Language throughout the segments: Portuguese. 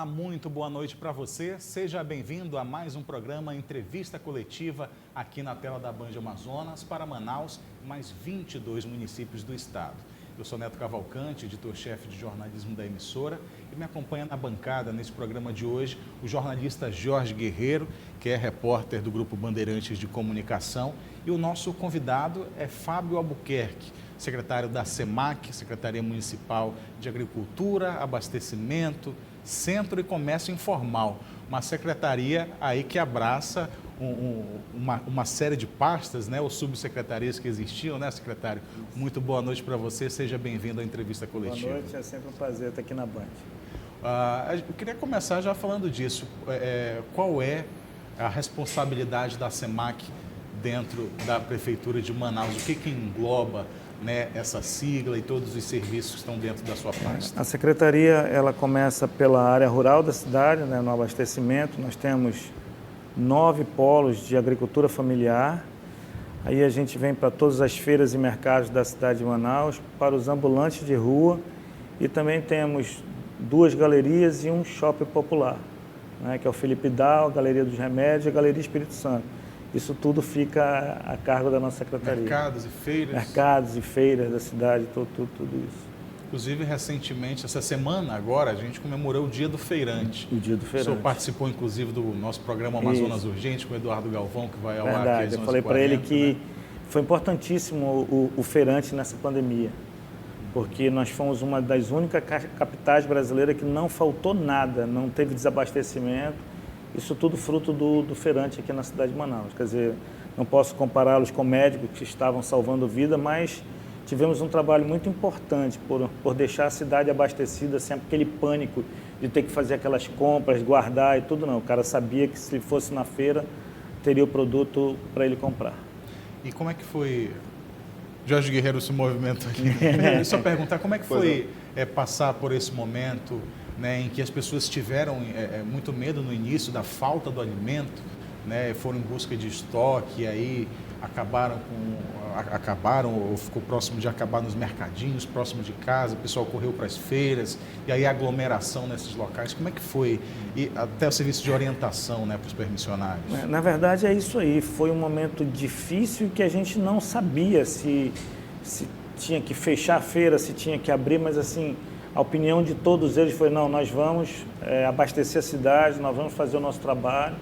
Olá, muito boa noite para você. Seja bem-vindo a mais um programa Entrevista Coletiva aqui na tela da Band Amazonas para Manaus, mais 22 municípios do estado. Eu sou Neto Cavalcante, editor-chefe de jornalismo da emissora, e me acompanha na bancada nesse programa de hoje o jornalista Jorge Guerreiro, que é repórter do Grupo Bandeirantes de Comunicação, e o nosso convidado é Fábio Albuquerque, secretário da SEMAC, Secretaria Municipal de Agricultura, Abastecimento, Centro e Comércio Informal, uma secretaria aí que abraça uma série de pastas, né, ou subsecretarias que existiam, né, secretário? Muito boa noite para você, seja bem-vindo à entrevista coletiva. Boa noite, é sempre um prazer estar aqui na Band. Eu queria começar já falando disso. Qual é a responsabilidade da SEMAC dentro da Prefeitura de Manaus? O que engloba, né, essa sigla e todos os serviços que estão dentro da sua pasta? A secretaria ela começa pela área rural da cidade, né, no abastecimento. Nós temos 9 polos de agricultura familiar. Aí a gente vem para todas as feiras e mercados da cidade de Manaus, para os ambulantes de rua, e também temos 2 galerias e um shopping popular, né, que é o Felipe Dal, a Galeria dos Remédios e a Galeria Espírito Santo. Isso tudo fica a cargo da nossa secretaria. Mercados e feiras? Mercados e feiras da cidade, tudo isso. Inclusive, recentemente, essa semana agora, a gente comemorou o Dia do Feirante. O Dia do Feirante. O senhor participou, inclusive, do nosso programa Amazonas Urgente, com o Eduardo Galvão, que vai ao ar aqui às 11h40. Eu falei para ele que foi importantíssimo o feirante nessa pandemia, porque nós fomos uma das únicas capitais brasileiras que não faltou nada, não teve desabastecimento. Isso tudo fruto do feirante aqui na cidade de Manaus. Quer dizer, não posso compará-los com médicos que estavam salvando vida, mas tivemos um trabalho muito importante por deixar a cidade abastecida, sem aquele pânico de ter que fazer aquelas compras, guardar e tudo. Não, o cara sabia que se fosse na feira, teria o produto para ele comprar. E como é que foi, Jorge Guerreiro, se movimento aqui? Só perguntar, como é que foi passar por esse momento, né, em que as pessoas tiveram muito medo no início da falta do alimento, né, foram em busca de estoque, e aí acabaram ou ficou próximo de acabar nos mercadinhos, próximo de casa, o pessoal correu para as feiras, e aí aglomeração nesses locais. Como é que foi? E até o serviço de orientação, né, para os permissionários? Na verdade é isso aí, foi um momento difícil que a gente não sabia se tinha que fechar a feira, se tinha que abrir, mas assim, a opinião de todos eles foi, não, nós vamos abastecer a cidade, nós vamos fazer o nosso trabalho.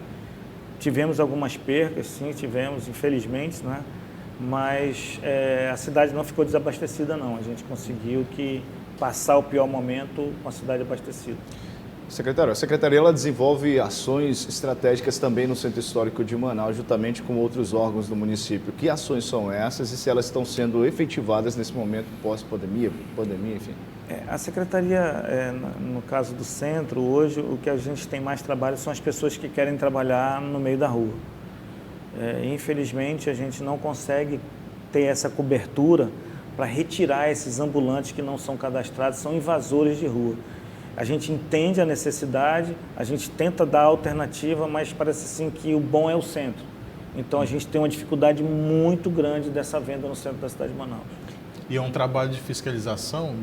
Tivemos algumas percas, sim, tivemos, infelizmente, né? Mas a cidade não ficou desabastecida, não. A gente conseguiu passar o pior momento com a cidade abastecida. Secretário, a Secretaria ela desenvolve ações estratégicas também no Centro Histórico de Manaus, juntamente com outros órgãos do município. Que ações são essas e se elas estão sendo efetivadas nesse momento pós-pandemia, enfim? A Secretaria, no caso do centro, hoje o que a gente tem mais trabalho são as pessoas que querem trabalhar no meio da rua. Infelizmente, a gente não consegue ter essa cobertura para retirar esses ambulantes que não são cadastrados, são invasores de rua. A gente entende a necessidade, a gente tenta dar alternativa, mas parece assim que o bom é o centro. Então, a gente tem uma dificuldade muito grande dessa venda no centro da cidade de Manaus. E é um trabalho de fiscalização?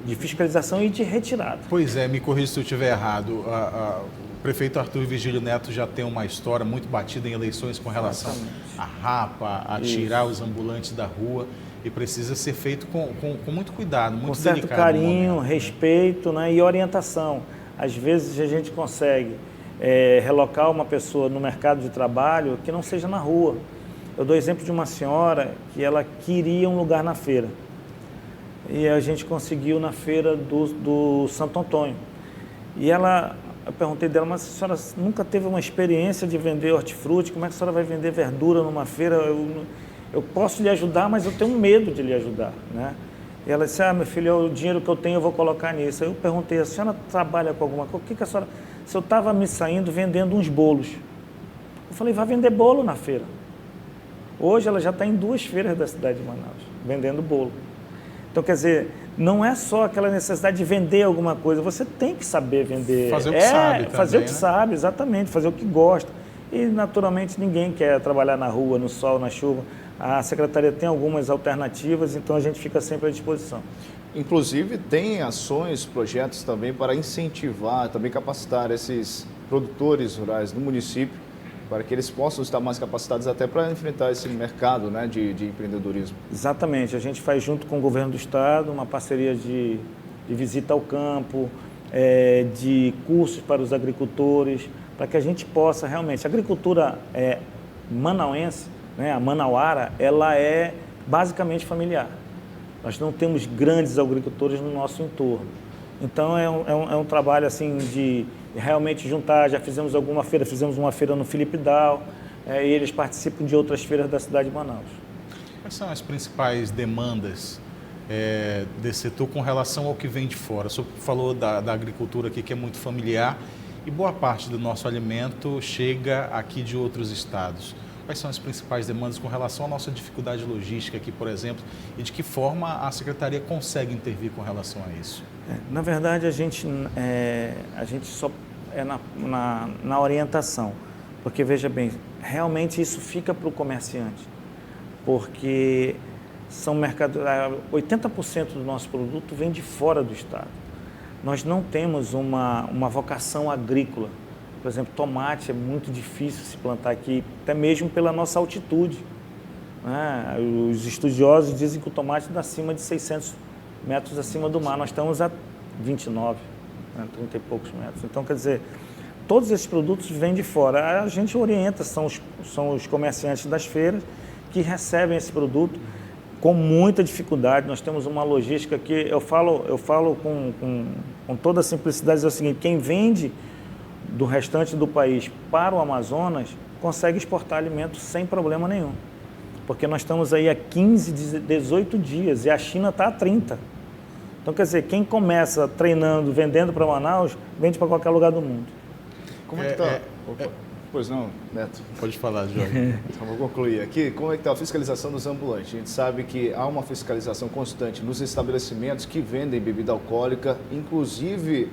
De fiscalização e de retirada. Pois é, me corrija se eu estiver errado. O prefeito Arthur Virgílio Neto já tem uma história muito batida em eleições com relação à rapa, a tirar os ambulantes da rua, e precisa ser feito com muito cuidado, muito com certo delicado. Carinho, respeito, né, e orientação. Às vezes a gente consegue relocar uma pessoa no mercado de trabalho que não seja na rua. Eu dou exemplo de uma senhora que ela queria um lugar na feira. E a gente conseguiu na feira do Santo Antônio. E eu perguntei dela, mas a senhora nunca teve uma experiência de vender hortifruti? Como é que a senhora vai vender verdura numa feira? Eu posso lhe ajudar, mas eu tenho medo de lhe ajudar, né? E ela disse, meu filho, o dinheiro que eu tenho eu vou colocar nisso. Aí eu perguntei, a senhora trabalha com alguma coisa? O que a senhora... Se eu estava me saindo vendendo uns bolos. Eu falei, vai vender bolo na feira. Hoje ela já está em 2 feiras da cidade de Manaus, vendendo bolo. Então, quer dizer, não é só aquela necessidade de vender alguma coisa, você tem que saber vender. Fazer o que sabe também, fazer o que né? sabe, exatamente, fazer o que gosta. E, naturalmente, ninguém quer trabalhar na rua, no sol, na chuva, A Secretaria tem algumas alternativas, então a gente fica sempre à disposição. Inclusive, tem ações, projetos também para incentivar, também capacitar esses produtores rurais do município, para que eles possam estar mais capacitados até para enfrentar esse mercado, né, de empreendedorismo. Exatamente. A gente faz junto com o governo do estado uma parceria de visita ao campo, de cursos para os agricultores, para que a gente possa realmente... A agricultura manauense, né, a manauara, ela é basicamente familiar. Nós não temos grandes agricultores no nosso entorno. Então, é um trabalho assim de realmente juntar. Já fizemos alguma feira, fizemos uma feira no Felipe Dal, e eles participam de outras feiras da cidade de Manaus. Quais são as principais demandas desse setor com relação ao que vem de fora? O senhor falou da agricultura aqui, que é muito familiar, e boa parte do nosso alimento chega aqui de outros estados. Quais são as principais demandas com relação à nossa dificuldade logística aqui, por exemplo, e de que forma a Secretaria consegue intervir com relação a isso? Na verdade, a gente só na orientação, porque, veja bem, realmente isso fica para o comerciante, porque 80% do nosso produto vem de fora do estado. Nós não temos uma vocação agrícola. Por exemplo, tomate é muito difícil se plantar aqui, até mesmo pela nossa altitude, né? Os estudiosos dizem que o tomate está acima de 600 metros acima do mar. Nós estamos a 29, né? 30 e poucos metros. Então, quer dizer, todos esses produtos vêm de fora. A gente orienta, são os comerciantes das feiras que recebem esse produto com muita dificuldade. Nós temos uma logística que eu falo com toda a simplicidade, é o seguinte: quem vende do restante do país para o Amazonas consegue exportar alimentos sem problema nenhum. Porque nós estamos aí há 15, 18 dias e a China está a 30. Então, quer dizer, quem começa treinando, vendendo para Manaus, vende para qualquer lugar do mundo. Como é que está? Pois não, Neto. Pode falar, Jorge. Então, vou concluir aqui. Como é que está a fiscalização dos ambulantes? A gente sabe que há uma fiscalização constante nos estabelecimentos que vendem bebida alcoólica, inclusive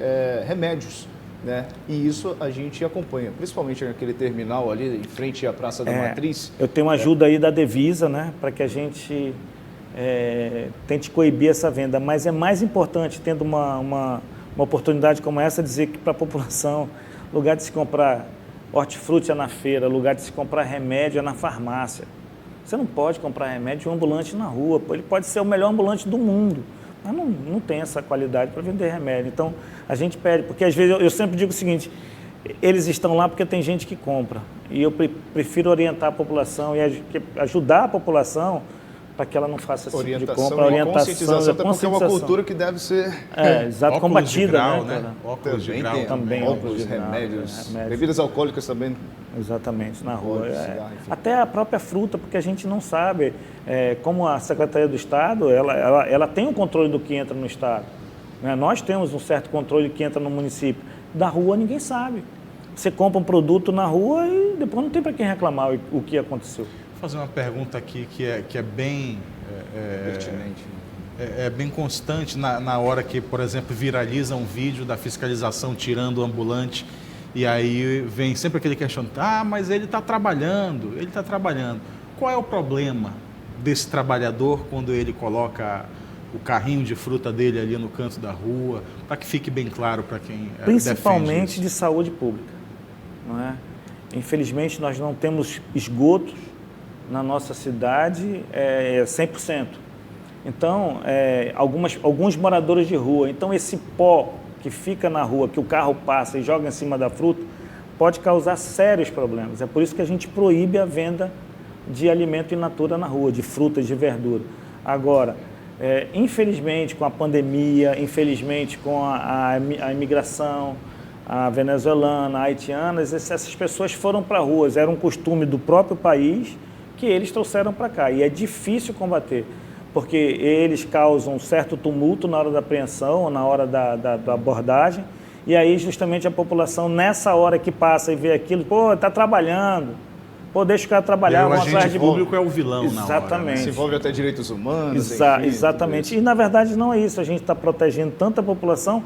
remédios, né? E isso a gente acompanha, principalmente naquele terminal ali em frente à Praça da Matriz. Eu tenho uma ajuda aí da Devisa, né, para que a gente tente coibir essa venda, mas é mais importante, tendo uma oportunidade como essa, dizer que para a população, lugar de se comprar hortifruti é na feira, lugar de se comprar remédio é na farmácia. Você não pode comprar remédio de um ambulante na rua, ele pode ser o melhor ambulante do mundo, mas não tem essa qualidade para vender remédio. Então, a gente pede, porque às vezes eu sempre digo o seguinte: eles estão lá porque tem gente que compra, e eu prefiro orientar a população e ajudar a população para que ela não faça esse tipo de compra. Orientação, conscientização, até porque é uma cultura que deve ser exato, combatida, grau, né? Óculos de grau, óculos, remédios, bebidas alcoólicas também. Exatamente, na rua. Até a própria fruta, porque a gente não sabe, como a Secretaria do Estado, ela tem um controle do que entra no Estado. Né? Nós temos um certo controle que entra no município. Da rua ninguém sabe. Você compra um produto na rua e depois não tem para quem reclamar o que aconteceu. Vou fazer uma pergunta aqui que é bem pertinente. É bem constante na hora que, por exemplo, viraliza um vídeo da fiscalização tirando o ambulante, e aí vem sempre aquele questionamento: mas ele está trabalhando. Qual é o problema desse trabalhador quando ele coloca o carrinho de fruta dele ali no canto da rua, para que fique bem claro para quem principalmente de saúde pública, não é? Infelizmente, nós não temos esgotos na nossa cidade 100%. Então, alguns moradores de rua, então esse pó que fica na rua, que o carro passa e joga em cima da fruta, pode causar sérios problemas. É por isso que a gente proíbe a venda de alimento in natura na rua, de frutas, de verdura. Agora, infelizmente, com a pandemia, infelizmente com a imigração, a venezuelana, a haitiana, essas pessoas foram para ruas, era um costume do próprio país que eles trouxeram para cá, e é difícil combater, porque eles causam um certo tumulto na hora da apreensão, ou na hora da abordagem, e aí justamente a população, nessa hora que passa e vê aquilo, está trabalhando, deixa o cara trabalhar. O agente público é o vilão. Exatamente. Na hora, né? Se envolve até direitos humanos. Exatamente, e na verdade não é isso, a gente está protegendo tanto a população,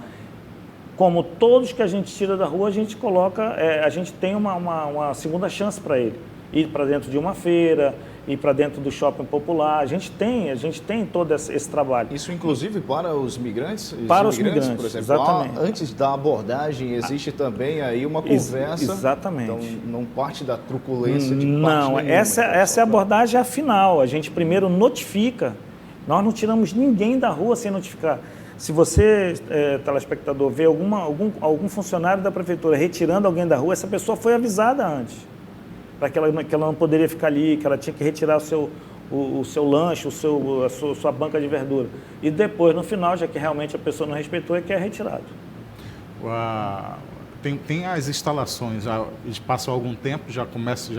como todos que a gente tira da rua, a gente coloca, a gente tem uma segunda chance para ele. Ir para dentro de uma feira, ir para dentro do shopping popular. A gente tem todo esse trabalho. Isso inclusive para os migrantes? Para os migrantes, por exemplo. exatamente. Antes da abordagem, existe também aí uma conversa. Exatamente. Então, não parte da truculência de Não, parte nenhuma, essa é a abordagem final. A gente primeiro notifica. Nós não tiramos ninguém da rua sem notificar. Se você, telespectador, vê algum funcionário da prefeitura retirando alguém da rua, essa pessoa foi avisada antes. Para que ela não poderia ficar ali, que ela tinha que retirar o seu lanche, a sua banca de verdura. E depois, no final, já que realmente a pessoa não respeitou, é que é retirado. Tem as instalações, eles passam algum tempo, já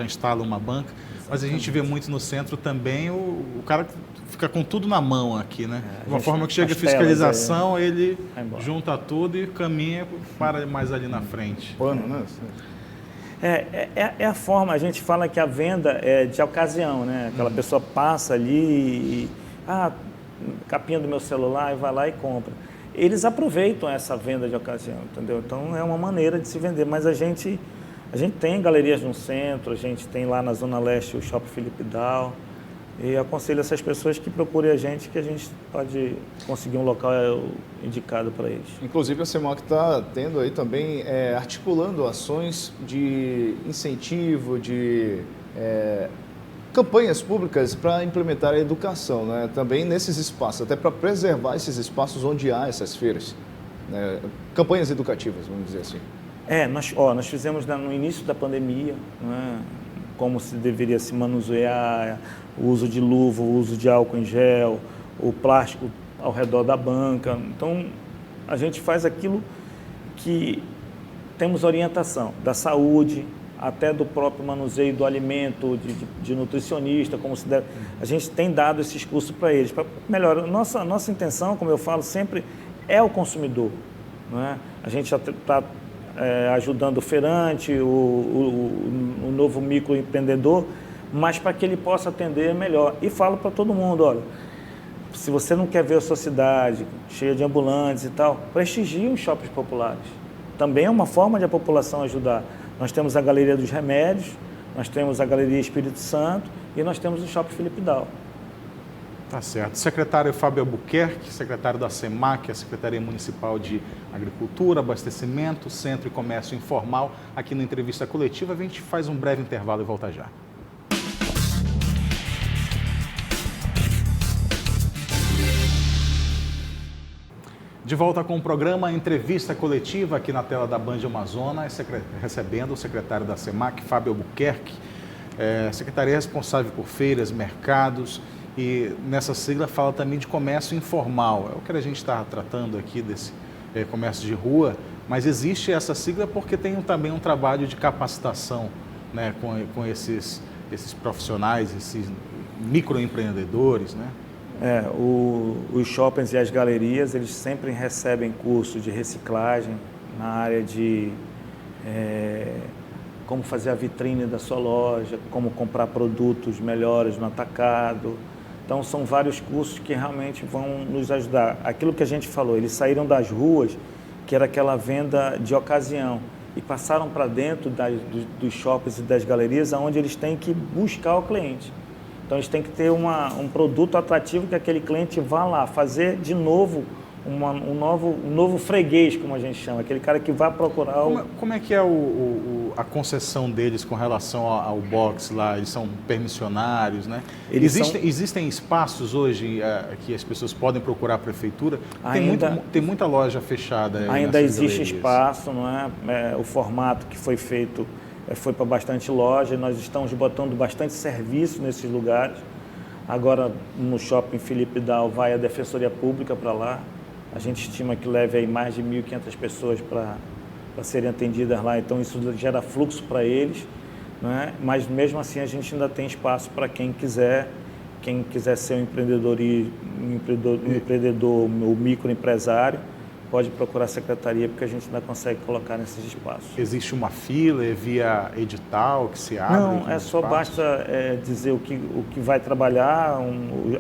instala uma banca, mas a gente vê muito no centro também o cara fica com tudo na mão aqui, né? De uma forma que chega a fiscalização, ele junta tudo e caminha para mais ali na frente. Pano, né? É a forma, a gente fala que a venda é de ocasião, né? Aquela pessoa passa ali capinha do meu celular e vai lá e compra. Eles aproveitam essa venda de ocasião, entendeu? Então é uma maneira de se vender, mas a gente tem galerias no centro, a gente tem lá na Zona Leste o Shopping Felipe Dal, e aconselho essas pessoas que procurem a gente, que a gente pode conseguir um local indicado para eles. Inclusive a CEMOC está tendo aí também, articulando ações de incentivo, de campanhas públicas para implementar a educação, né? Também nesses espaços, até para preservar esses espaços onde há essas feiras, né? Campanhas educativas, vamos dizer assim. Nós fizemos no início da pandemia, né? Como se deveria se manusear, o uso de luva, o uso de álcool em gel, o plástico ao redor da banca. Então, a gente faz aquilo que temos orientação da saúde, até do próprio manuseio do alimento, de nutricionista, como se deve. A gente tem dado esses cursos para eles. Melhor, nossa intenção, como eu falo sempre, é o consumidor. Não é? A gente está ajudando o feirante, o novo microempreendedor, mas para que ele possa atender melhor. E falo para todo mundo, olha, se você não quer ver a sua cidade cheia de ambulantes e tal, prestigie os shoppings populares. Também é uma forma de a população ajudar. Nós temos a Galeria dos Remédios, nós temos a Galeria Espírito Santo e nós temos o Shopping Felipe Dal. Tá certo. Secretário Fábio Albuquerque, secretário da SEMAC, a Secretaria Municipal de Agricultura, Abastecimento, Centro e Comércio Informal, aqui na entrevista coletiva. A gente faz um breve intervalo e volta já. De volta com o programa Entrevista Coletiva aqui na tela da Band Amazonas, recebendo o secretário da SEMAC, Fábio Albuquerque, secretaria responsável por feiras, mercados, e nessa sigla fala também de comércio informal. É o que a gente está tratando aqui desse comércio de rua, mas existe essa sigla porque tem também um trabalho de capacitação, né, com esses profissionais, esses microempreendedores, né? Os shoppings e as galerias, eles sempre recebem cursos de reciclagem na área de como fazer a vitrine da sua loja, como comprar produtos melhores no atacado. Então, são vários cursos que realmente vão nos ajudar. Aquilo que a gente falou, eles saíram das ruas, que era aquela venda de ocasião, e passaram para dentro dos shoppings e das galerias, onde eles têm que buscar o cliente. Então, eles têm que ter um produto atrativo que aquele cliente vá lá fazer de novo um novo freguês, como a gente chama, aquele cara que vai procurar Como é que é a concessão deles com relação ao box lá? Eles são permissionários, né? Existem espaços hoje que as pessoas podem procurar a prefeitura? Tem muita loja fechada. Ainda existe espaço, não é? O formato que foi feito foi para bastante loja, nós estamos botando bastante serviço nesses lugares. Agora, no Shopping Felipe Dal, vai a Defensoria Pública para lá. A gente estima que leve aí mais de 1.500 pessoas para serem atendidas lá, então isso gera fluxo para eles, né? Mas mesmo assim a gente ainda tem espaço para quem quiser ser um empreendedor ou microempresário, pode procurar a secretaria, porque a gente ainda consegue colocar nesses espaços. Existe uma fila via edital que se abre? Não, só basta dizer o que vai trabalhar,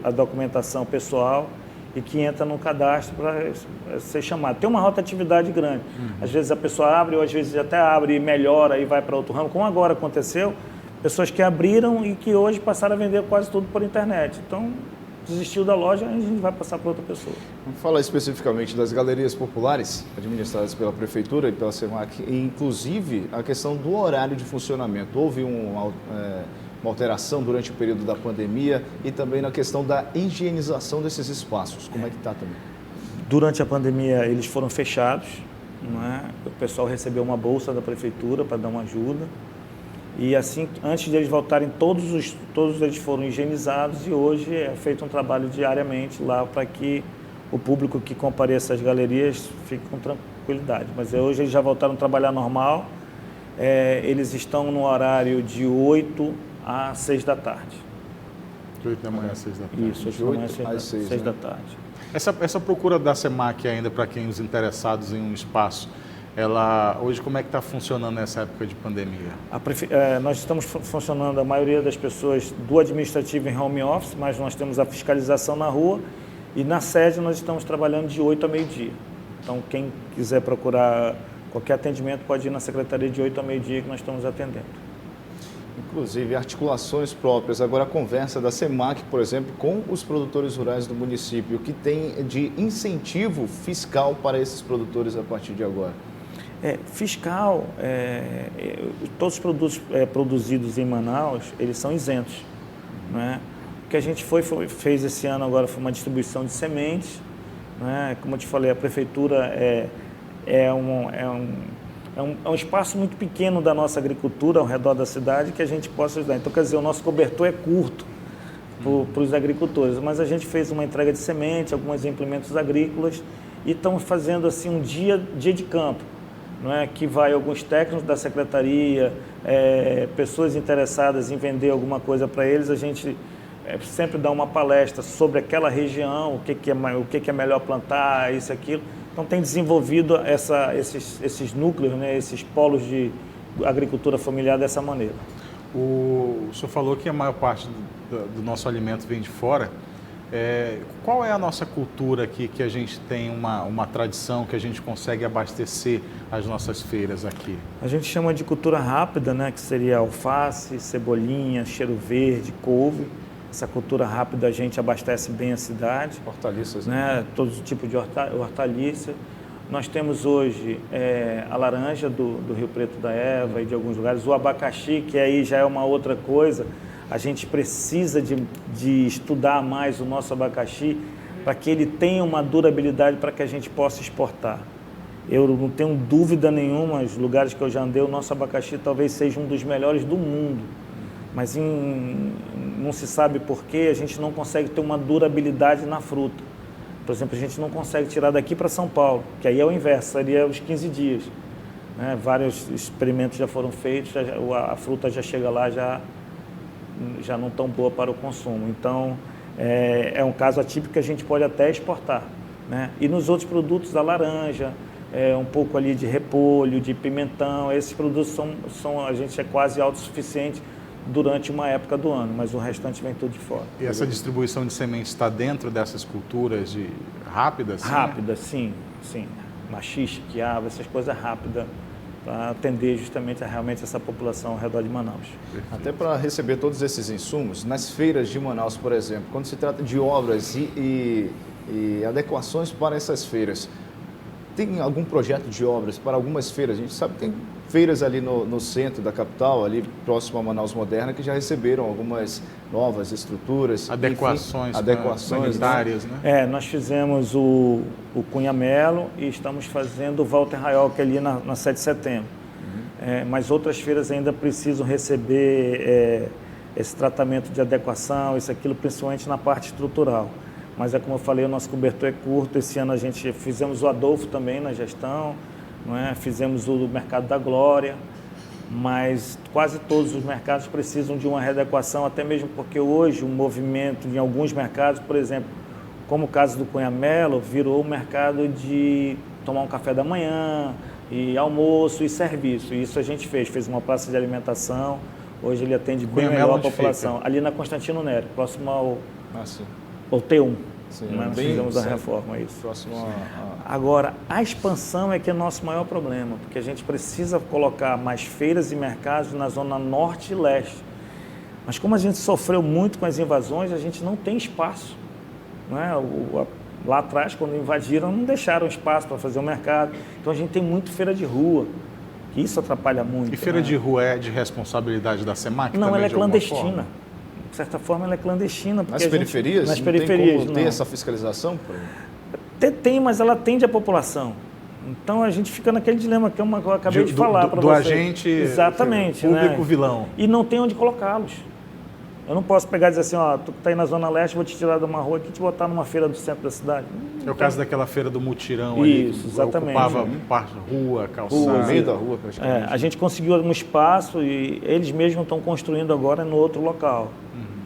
a documentação pessoal, e que entra no cadastro para ser chamado. Tem uma rotatividade grande. Às vezes a pessoa abre, ou às vezes até abre e melhora e vai para outro ramo, como agora aconteceu. Pessoas que abriram e que hoje passaram a vender quase tudo por internet. Então, desistiu da loja, a gente vai passar para outra pessoa. Vamos falar especificamente das galerias populares administradas pela Prefeitura e pela SEMAC, e inclusive a questão do horário de funcionamento. Houve uma alteração durante o período da pandemia e também na questão da higienização desses espaços. Como é que está também? Durante a pandemia, eles foram fechados, não é? O pessoal recebeu uma bolsa da Prefeitura para dar uma ajuda. E assim, antes de eles voltarem, todos eles foram higienizados e hoje é feito um trabalho diariamente lá para que o público que compareça às galerias fique com tranquilidade. Mas hoje eles já voltaram a trabalhar normal, eles estão no horário de 8 às 6 da tarde. De 8 da manhã às 6 da tarde. Isso, de 8 às 6 da tarde. Essa procura da SEMAC ainda para quem os interessados em um espaço, hoje como é que está funcionando nessa época de pandemia? Nós estamos funcionando, a maioria das pessoas do administrativo em home office, mas nós temos a fiscalização na rua e na sede nós estamos trabalhando de 8 a meio-dia. Então quem quiser procurar qualquer atendimento pode ir na secretaria de 8 a meio-dia que nós estamos atendendo. Inclusive articulações próprias. Agora a conversa da SEMAC, por exemplo, com os produtores rurais do município, o que tem de incentivo fiscal para esses produtores a partir de agora? Fiscal, todos os produtos produzidos em Manaus, eles são isentos. Né? O que a gente fez esse ano agora foi uma distribuição de sementes. Né? Como eu te falei, a prefeitura é um espaço muito pequeno da nossa agricultura ao redor da cidade que a gente possa ajudar. Então, quer dizer, o nosso cobertor é curto para os agricultores, mas a gente fez uma entrega de semente, alguns implementos agrícolas e estamos fazendo assim um dia de campo. Não é? Que vai alguns técnicos da secretaria, pessoas interessadas em vender alguma coisa para eles, a gente sempre dá uma palestra sobre aquela região, o que é melhor plantar, isso, aquilo. Então tem desenvolvido esses núcleos, né, esses polos de agricultura familiar dessa maneira. O senhor falou que a maior parte do nosso alimento vem de fora. Qual é a nossa cultura aqui, que a gente tem uma tradição, que a gente consegue abastecer as nossas feiras aqui? A gente chama de cultura rápida, né, que seria alface, cebolinha, cheiro verde, couve. Essa cultura rápida a gente abastece bem a cidade. Hortaliças, né? Todo tipo de hortaliça. Nós temos hoje a laranja do Rio Preto da Eva e de alguns lugares. O abacaxi, que aí já é uma outra coisa. A gente precisa de estudar mais o nosso abacaxi para que ele tenha uma durabilidade para que a gente possa exportar. Eu não tenho dúvida nenhuma, os lugares que eu já andei, o nosso abacaxi talvez seja um dos melhores do mundo. Mas não se sabe por que a gente não consegue ter uma durabilidade na fruta. Por exemplo, a gente não consegue tirar daqui para São Paulo, que aí é o inverso, seria os 15 dias. Né? Vários experimentos já foram feitos, a fruta já chega lá, já não tão boa para o consumo. Então, é um caso atípico que a gente pode até exportar. Né? E nos outros produtos, a laranja, um pouco ali de repolho, de pimentão, esses produtos a gente é quase autossuficiente durante uma época do ano, mas o restante vem tudo de fora. E essa distribuição de sementes está dentro dessas culturas rápidas? Rápidas, sim. Maxixe, quiabo, essas coisas rápidas, para atender justamente realmente essa população ao redor de Manaus. Perfeito. Até para receber todos esses insumos, nas feiras de Manaus, por exemplo, quando se trata de obras e adequações para essas feiras, tem algum projeto de obras para algumas feiras? A gente sabe que tem feiras ali no centro da capital, ali próximo a Manaus Moderna, que já receberam algumas novas estruturas. Adequações sanitárias, né? Nós fizemos o Cunha Melo e estamos fazendo o Walter Raiol, que é ali na 7 de setembro. Mas outras feiras ainda precisam receber esse tratamento de adequação, isso, aquilo, principalmente na parte estrutural. Mas como eu falei, o nosso cobertor é curto. Esse ano a gente fizemos o Adolfo também na gestão, não é? Fizemos o Mercado da Glória, mas quase todos os mercados precisam de uma readequação, até mesmo porque hoje o movimento em alguns mercados, por exemplo, como o caso do Cunha Melo, virou o mercado de tomar um café da manhã, e almoço e serviço. E isso a gente fez uma praça de alimentação, hoje ele atende bem melhor a população. Fica? Ali na Constantino Nery, próximo ao T1. Sim, nós fizemos a reforma, isso. Próximo Agora, a expansão é que é nosso maior problema, porque a gente precisa colocar mais feiras e mercados na zona norte e leste, Mas como a gente sofreu muito com as invasões, a gente não tem espaço. Não é? Lá atrás, quando invadiram, não deixaram espaço para fazer o mercado. Então a gente tem muito feira de rua, que isso atrapalha muito. E feira de rua é de responsabilidade da SEMAC? Não, também, ela é de alguma clandestina. forma? De certa forma, ela é clandestina. Nas periferias? Nas não periferias, tem como ter essa fiscalização? Tem, mas ela atende a população. Então a gente fica naquele dilema que eu acabei de falar para você. Do agente exatamente, público, né? vilão. E não tem onde colocá-los. Eu não posso pegar e dizer assim, ó, tu que está aí na Zona Leste, vou te tirar de uma rua aqui e te botar numa feira do centro da cidade. É o caso daquela feira do mutirão ali, Isso, que exatamente. ocupava parte da rua, calçada. No meio da rua, praticamente. A gente conseguiu um espaço e eles mesmos estão construindo agora no outro local.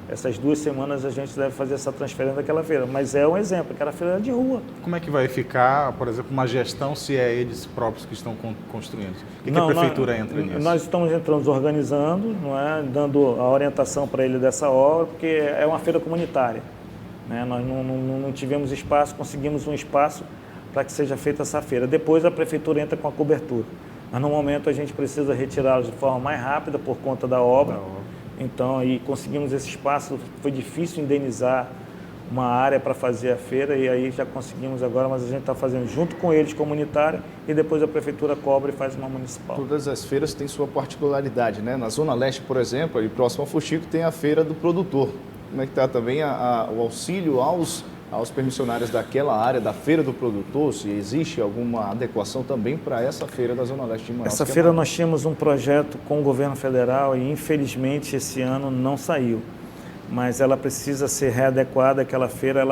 Essas 2 semanas a gente deve fazer essa transferência daquela feira. Mas é um exemplo, aquela feira é de rua. Como é que vai ficar, por exemplo, uma gestão se é eles próprios que estão construindo? O que a prefeitura entra nisso? Nós estamos entrando, organizando, não é? Dando a orientação para ele dessa obra, porque é uma feira comunitária. Né? Nós não tivemos espaço, conseguimos um espaço para que seja feita essa feira. Depois a prefeitura entra com a cobertura. Mas no momento a gente precisa retirá-los de forma mais rápida por conta da obra. Então, aí conseguimos esse espaço, foi difícil indenizar uma área para fazer a feira e aí já conseguimos agora, mas a gente está fazendo junto com eles comunitária e depois a prefeitura cobra e faz uma municipal. Todas as feiras têm sua particularidade, né? Na Zona Leste, por exemplo, ali próximo ao Fuxico, tem a feira do produtor. Como é que está também o auxílio aos permissionários daquela área, da feira do produtor? Se existe alguma adequação também para essa feira da Zona Leste de Manaus? Essa feira nós tínhamos um projeto com o governo federal e infelizmente esse ano não saiu. Mas ela precisa ser readequada, aquela feira,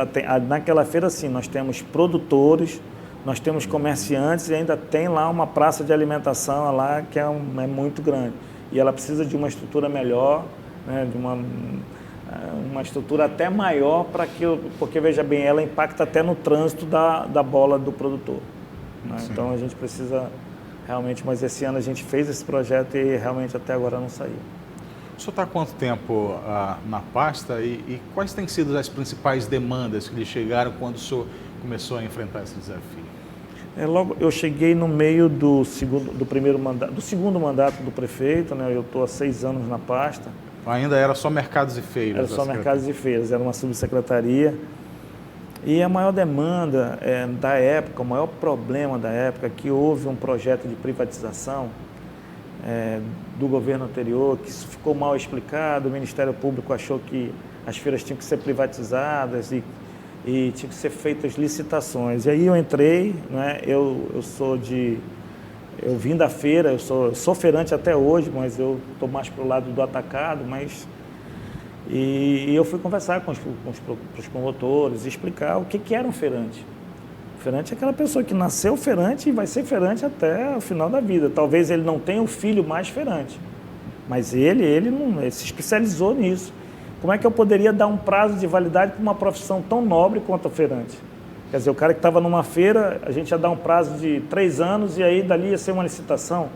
naquela feira sim, nós temos produtores, nós temos comerciantes e ainda tem lá uma praça de alimentação lá que é muito grande. E ela precisa de uma estrutura melhor, né, de uma estrutura até maior porque veja bem, ela impacta até no trânsito da bola do produtor. Né? Então a gente precisa realmente, mas esse ano a gente fez esse projeto e realmente até agora não saiu. O senhor está há quanto tempo na pasta e quais têm sido as principais demandas que lhe chegaram quando o senhor começou a enfrentar esse desafio? Logo, eu cheguei no meio do segundo mandato do prefeito, né? Eu estou há 6 anos na pasta. Ainda era só mercados e feiras? Era só mercados e feiras, era uma subsecretaria. E a maior demanda da época, o maior problema da época, é que houve um projeto de privatização do governo anterior, que isso ficou mal explicado, o Ministério Público achou que as feiras tinham que ser privatizadas e tinham que ser feitas licitações. E aí eu entrei, né, eu vim da feira, eu sou feirante até hoje, mas eu estou mais para o lado do atacado, e eu fui conversar com os promotores, explicar o que era um feirante. O feirante é aquela pessoa que nasceu feirante e vai ser feirante até o final da vida. Talvez ele não tenha o filho mais feirante, mas ele se especializou nisso. Como é que eu poderia dar um prazo de validade para uma profissão tão nobre quanto a feirante? Quer dizer, o cara que estava numa feira, a gente ia dar um prazo de 3 anos e aí dali ia ser uma licitação.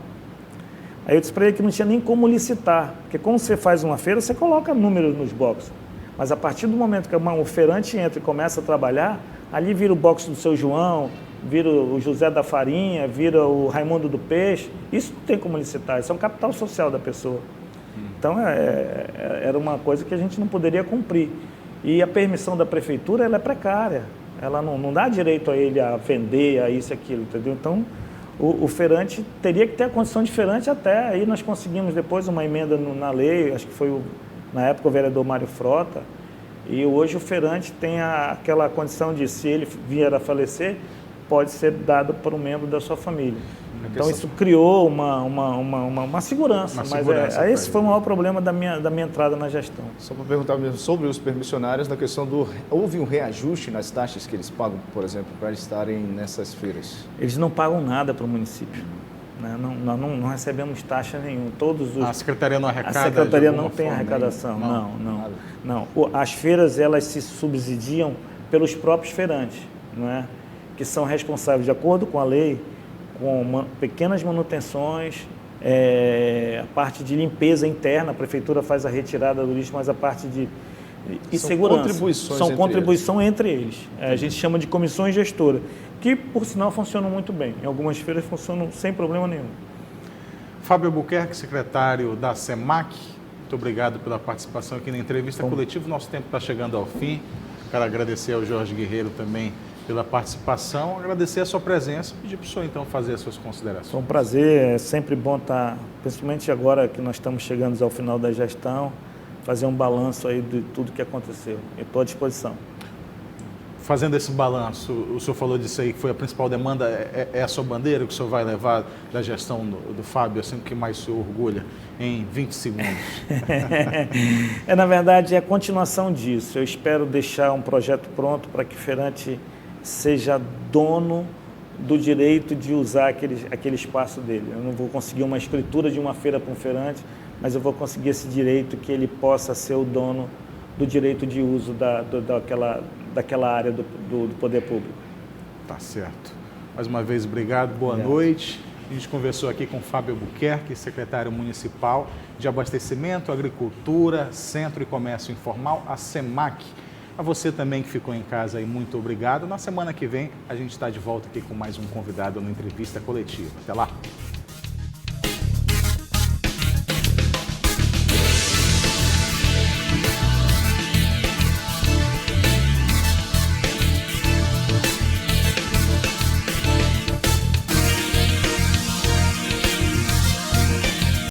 Aí eu disse para ele que não tinha nem como licitar, porque como você faz uma feira, você coloca números nos boxes. Mas a partir do momento que o feirante entra e começa a trabalhar, ali vira o box do seu João, vira o José da Farinha, vira o Raimundo do Peixe. Isso não tem como licitar, isso é um capital social da pessoa. Então, era uma coisa que a gente não poderia cumprir. E a permissão da prefeitura, ela é precária. Ela não dá direito a ele a vender, a isso e aquilo, entendeu? Então, o feirante teria que ter a condição de feirante até. Aí nós conseguimos depois uma emenda na lei, acho que foi, na época, o vereador Mário Frota. E hoje o feirante tem aquela condição de, se ele vier a falecer, pode ser dado para um membro da sua família. Então isso criou uma segurança, esse foi o maior problema da minha entrada na gestão. Só para perguntar mesmo sobre os permissionários, na questão houve um reajuste nas taxas que eles pagam, por exemplo, para estarem nessas feiras? Eles não pagam nada para o município. Né? Nós não recebemos taxa nenhuma. A secretaria não arrecada? A secretaria não tem arrecadação, não. As feiras, elas se subsidiam pelos próprios feirantes, não é? Que são responsáveis, de acordo com a lei, com pequenas manutenções, a parte de limpeza interna, a prefeitura faz a retirada do lixo, mas a parte de segurança. São contribuições entre eles. A gente chama de comissões gestoras, que por sinal funcionam muito bem. Em algumas feiras funcionam sem problema nenhum. Fábio Albuquerque, secretário da SEMAC, Muito obrigado pela participação aqui na entrevista coletiva. Nosso tempo está chegando ao fim. Quero agradecer ao Jorge Guerreiro também pela participação, agradecer a sua presença e pedir para o senhor, então, fazer as suas considerações. Foi um prazer, é sempre bom estar, principalmente agora que nós estamos chegando ao final da gestão, fazer um balanço aí de tudo que aconteceu. Eu estou à disposição. Fazendo esse balanço, o senhor falou disso aí, que foi a principal demanda, é a sua bandeira que o senhor vai levar da gestão do Fábio, assim, que mais o senhor orgulha, em 20 segundos? Na verdade, é a continuação disso. Eu espero deixar um projeto pronto para que Feirante seja dono do direito de usar aquele espaço dele. Eu não vou conseguir uma escritura de uma feira para um feirante, mas eu vou conseguir esse direito que ele possa ser o dono do direito de uso daquela área do poder público. Tá certo. Mais uma vez, obrigado, boa noite. A gente conversou aqui com Fábio Albuquerque, secretário municipal de Abastecimento, Agricultura, Centro e Comércio Informal, a SEMAC. A você também que ficou em casa aí, muito obrigado. Na semana que vem, a gente está de volta aqui com mais um convidado na entrevista coletiva. Até lá!